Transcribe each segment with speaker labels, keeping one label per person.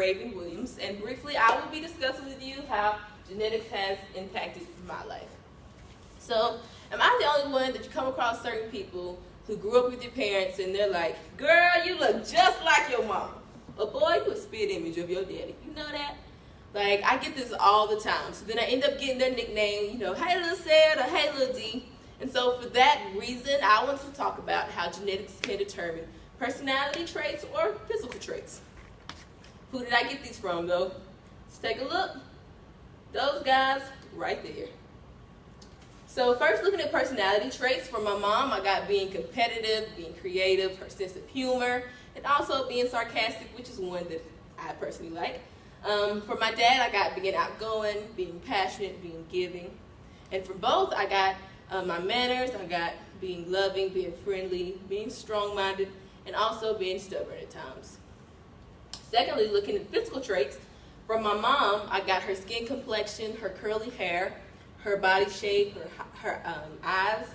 Speaker 1: Raven Williams, and briefly I will be discussing with you how genetics has impacted my life. So, am I the only one that you come across certain people who grew up with your parents and they're like, girl, you look just like your mama. Or boy, you a spit image of your daddy. You know that? Like, I get this all the time. So then I end up getting their nickname, you know, hey little Sad or hey little D. And so for that reason, I want to talk about how genetics can determine personality traits or physical traits. Who did I get these from though? Let's take a look. Those guys right there. So first, looking at personality traits, from my mom, I got being competitive, being creative, her sense of humor, and also being sarcastic, which is one that I personally like. For my dad, I got being outgoing, being passionate, being giving. And for both, I got my manners, I got being loving, being friendly, being strong-minded, and also being stubborn at times. Secondly, looking at physical traits, from my mom, I got her skin complexion, her curly hair, her body shape, her eyes.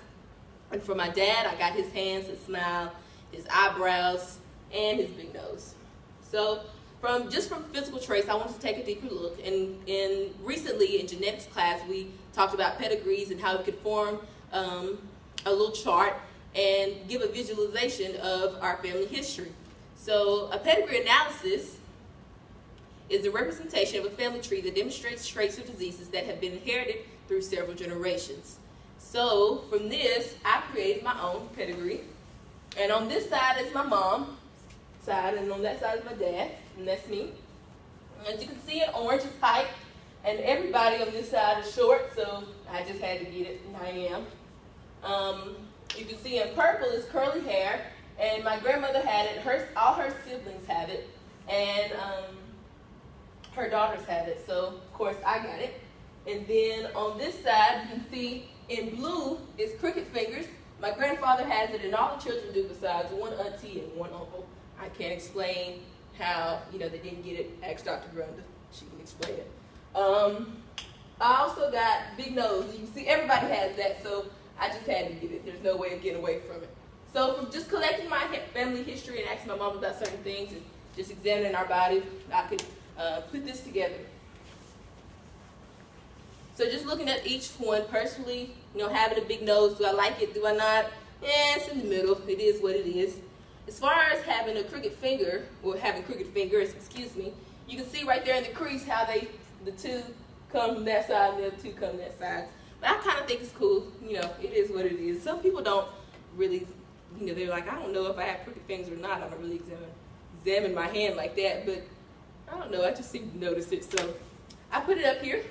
Speaker 1: And for my dad, I got his hands, his smile, his eyebrows, and his big nose. So from physical traits, I wanted to take a deeper look. And recently in genetics class, we talked about pedigrees and how we could form a little chart and give a visualization of our family history. So a pedigree analysis is a representation of a family tree that demonstrates traits or diseases that have been inherited through several generations. So from this, I created my own pedigree. And on this side is my mom's side, and on that side is my dad, and that's me. As you can see, in orange is height, and everybody on this side is short, so I just had to get it, and I am. You can see in purple is curly hair, and my grandmother had it, all her siblings have it, and her daughters have it, so of course I got it. And then on this side, you can see in blue is cricket fingers. My grandfather has it, and all the children do besides one auntie and one uncle. I can't explain how, they didn't get it. Ask Dr. Grunda. She can explain it. I also got big nose. You can see everybody has that, so I just had to get it. There's no way of getting away from it. So from just collecting my family history and asking my mom about certain things and just examining our bodies, I could put this together. So just looking at each one personally, having a big nose, do I like it, do I not? Yeah, it's in the middle. It is what it is. As far as having a crooked finger, or having crooked fingers, excuse me, you can see right there in the crease how the two come from that side and the other two come from that side. But I kind of think it's cool. It is what it is. Some people don't really, they're like, I don't know if I have crooked fingers or not. I don't really examine my hand like that, but I don't know. I just seem to notice it. So I put it up here,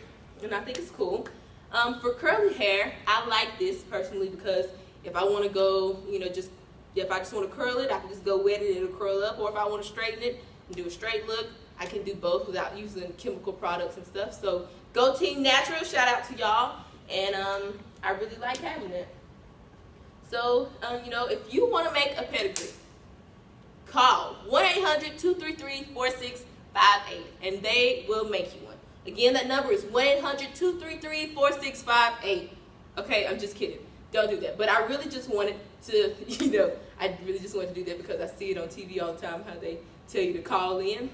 Speaker 1: and I think it's cool. For curly hair, I like this personally because if I want to go, if I just want to curl it, I can just go wet it and it'll curl up. Or if I want to straighten it and do a straight look, I can do both without using chemical products and stuff. So go Team Natural, shout out to y'all. And I really like having it. So, if you want to make a pedigree, call 1-800-233-4658 and they will make you one. Again, that number is 1-800-233-4658. Okay, I'm just kidding. Don't do that. But I really just wanted to, I really just wanted to do that because I see it on TV all the time, how they tell you to call in.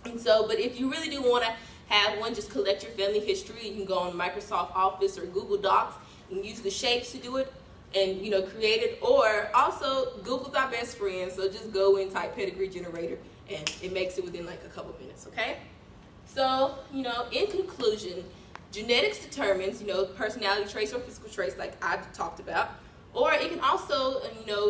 Speaker 1: And so, but if you really do want to have one, just collect your family history. You can go on Microsoft Office or Google Docs and use the shapes to do it and, create it. Or also, Google's our best friend, so just go and type pedigree generator and it makes it within like a couple minutes, okay? So, in conclusion, genetics determines, personality traits or physical traits like I talked about, or it can also,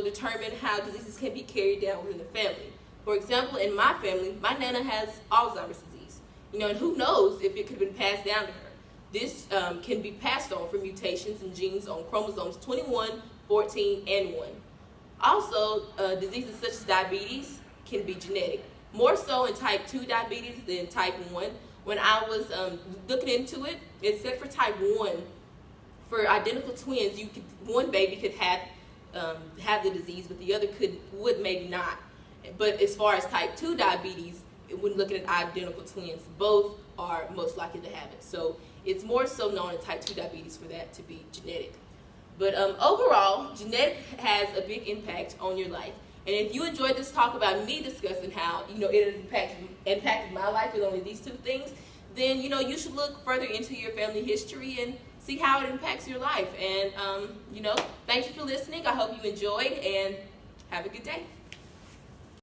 Speaker 1: determine how diseases can be carried down within the family. For example, in my family, my Nana has Alzheimer's disease, and who knows if it could have been passed down to her. This can be passed on from mutations in genes on chromosomes 21, 14, and 1. Also, diseases such as diabetes can be genetic. More so in type 2 diabetes than type 1. When I was looking into it, it said for type 1, for identical twins, one baby could have the disease, but the other would maybe not. But as far as type 2 diabetes, when looking at identical twins, both are most likely to have it. So it's more so known in type 2 diabetes for that to be genetic. But overall, genetic has a big impact on your life. And if you enjoyed this talk about me discussing how, it has impacted my life with only these two things, then, you should look further into your family history and see how it impacts your life. And, thank you for listening. I hope you enjoyed, and have a good day.